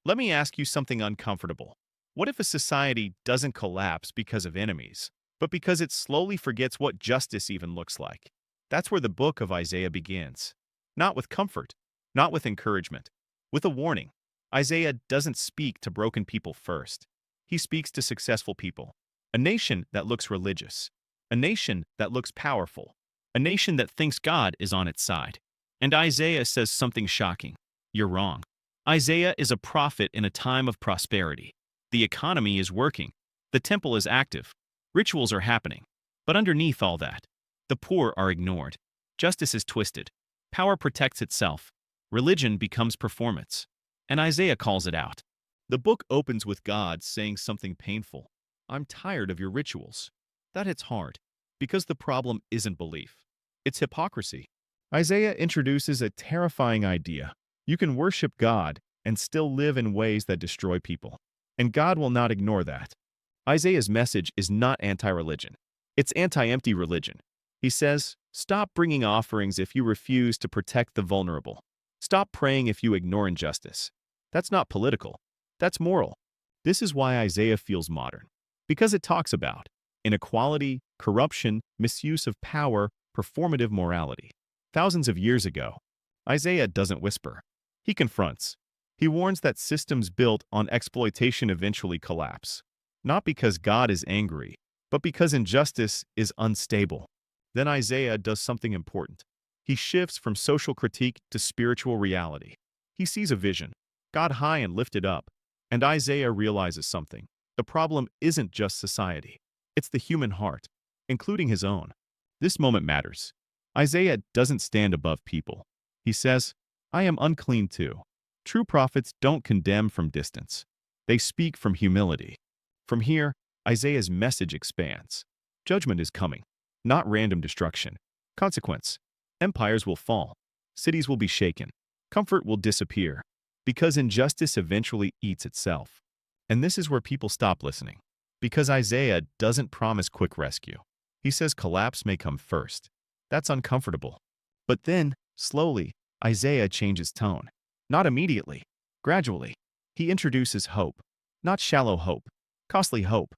Let me ask you something uncomfortable. What if a society doesn't collapse because of enemies, but because it slowly forgets what justice even looks like? That's where the book of Isaiah begins. Not with comfort, not with encouragement, with a warning. Isaiah doesn't speak to broken people first. He speaks to successful people. A nation that looks religious. A nation that looks powerful. A nation that thinks God is on its side. And Isaiah says something shocking. You're wrong. Isaiah is a prophet in a time of prosperity. The economy is working. The temple is active. Rituals are happening. But underneath all that, the poor are ignored. Justice is twisted. Power protects itself. Religion becomes performance. And Isaiah calls it out. The book opens with God saying something painful. I'm tired of your rituals. That hits hard, because the problem isn't belief. It's hypocrisy. Isaiah introduces a terrifying idea. You can worship God and still live in ways that destroy people. And God will not ignore that. Isaiah's message is not anti-religion. It's anti-empty religion. He says, stop bringing offerings if you refuse to protect the vulnerable. Stop praying if you ignore injustice. That's not political. That's moral. This is why Isaiah feels modern. Because it talks about inequality, corruption, misuse of power, performative morality. Thousands of years ago, Isaiah doesn't whisper. He confronts. He warns that systems built on exploitation eventually collapse. Not because God is angry, but because injustice is unstable. Then Isaiah does something important. He shifts from social critique to spiritual reality. He sees a vision, God high and lifted up, and Isaiah realizes something. The problem isn't just society. It's the human heart, including his own. This moment matters. Isaiah doesn't stand above people. He says, I am unclean too. True prophets don't condemn from distance. They speak from humility. From here, Isaiah's message expands. Judgment is coming, not random destruction. Consequence. Empires will fall. Cities will be shaken. Comfort will disappear. Because injustice eventually eats itself. And this is where people stop listening. Because Isaiah doesn't promise quick rescue. He says collapse may come first. That's uncomfortable. But then, slowly, Isaiah changes tone. Not immediately, gradually. He introduces hope. Not shallow hope, costly hope.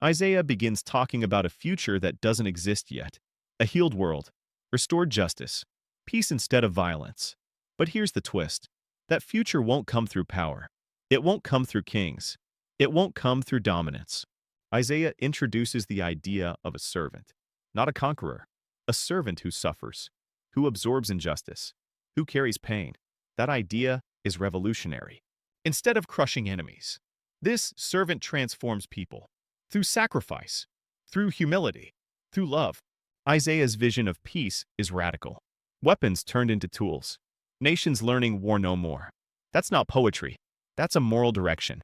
Isaiah begins talking about a future that doesn't exist yet. A healed world, restored justice, peace instead of violence. But here's the twist. That future won't come through power. It won't come through kings. It won't come through dominance. Isaiah introduces the idea of a servant, not a conqueror. A servant who suffers, who absorbs injustice, who carries pain. That idea is revolutionary. Instead of crushing enemies, this servant transforms people. Through sacrifice, through humility, through love. Isaiah's vision of peace is radical. Weapons turned into tools. Nations learning war no more. That's not poetry. That's a moral direction.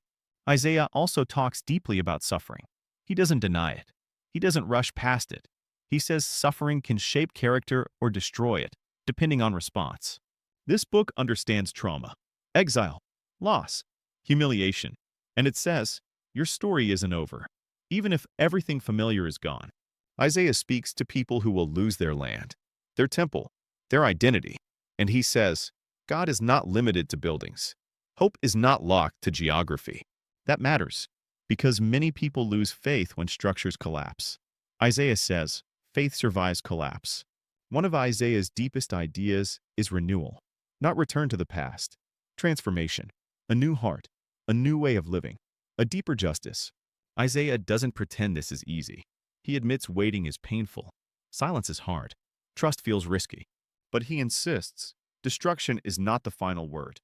Isaiah also talks deeply about suffering. He doesn't deny it. He doesn't rush past it. He says suffering can shape character or destroy it, depending on response. This book understands trauma, exile, loss, humiliation. And it says, your story isn't over, even if everything familiar is gone. Isaiah speaks to people who will lose their land, their temple, their identity. And he says, God is not limited to buildings. Hope is not locked to geography. That matters, because many people lose faith when structures collapse. Isaiah says, faith survives collapse. One of Isaiah's deepest ideas is renewal, not return to the past. Transformation, a new heart, a new way of living, a deeper justice. Isaiah doesn't pretend this is easy. He admits waiting is painful. Silence is hard. Trust feels risky. But he insists, destruction is not the final word.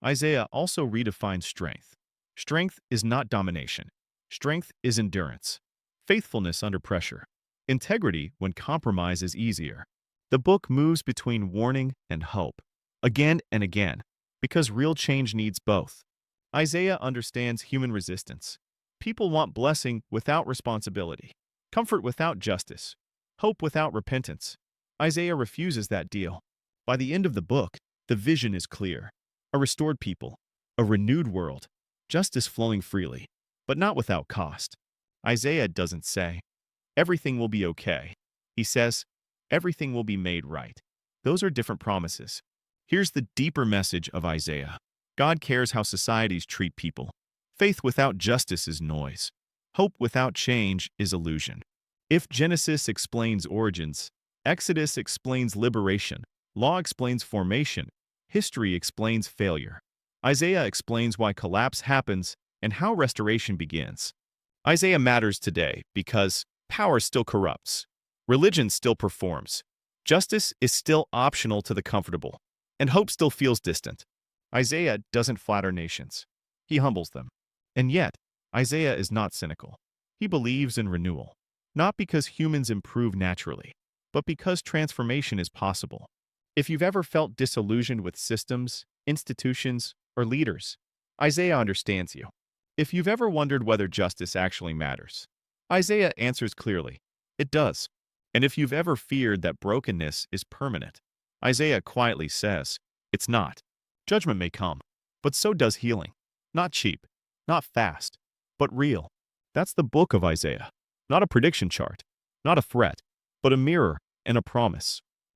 Isaiah also redefines strength. Strength is not domination. Strength is endurance. Faithfulness under pressure. Integrity when compromise is easier. The book moves between warning and hope, again and again, because real change needs both. Isaiah understands human resistance. People want blessing without responsibility, comfort without justice, hope without repentance. Isaiah refuses that deal. By the end of the book, the vision is clear. A restored people, a renewed world, justice flowing freely, but not without cost. Isaiah doesn't say, everything will be okay. He says, everything will be made right. Those are different promises. Here's the deeper message of Isaiah. God cares how societies treat people. Faith without justice is noise. Hope without change is illusion. If Genesis explains origins, Exodus explains liberation, law explains formation, history explains failure. Isaiah explains why collapse happens and how restoration begins. Isaiah matters today because power still corrupts, religion still performs, justice is still optional to the comfortable, and hope still feels distant. Isaiah doesn't flatter nations. He humbles them. And yet, Isaiah is not cynical. He believes in renewal, not because humans improve naturally, but because transformation is possible. If you've ever felt disillusioned with systems, institutions, or leaders, Isaiah understands you. If you've ever wondered whether justice actually matters, Isaiah answers clearly, it does. And if you've ever feared that brokenness is permanent, Isaiah quietly says, it's not. Judgment may come, but so does healing. Not cheap, not fast, but real. That's the book of Isaiah. Not a prediction chart, not a threat, but a mirror and a promise.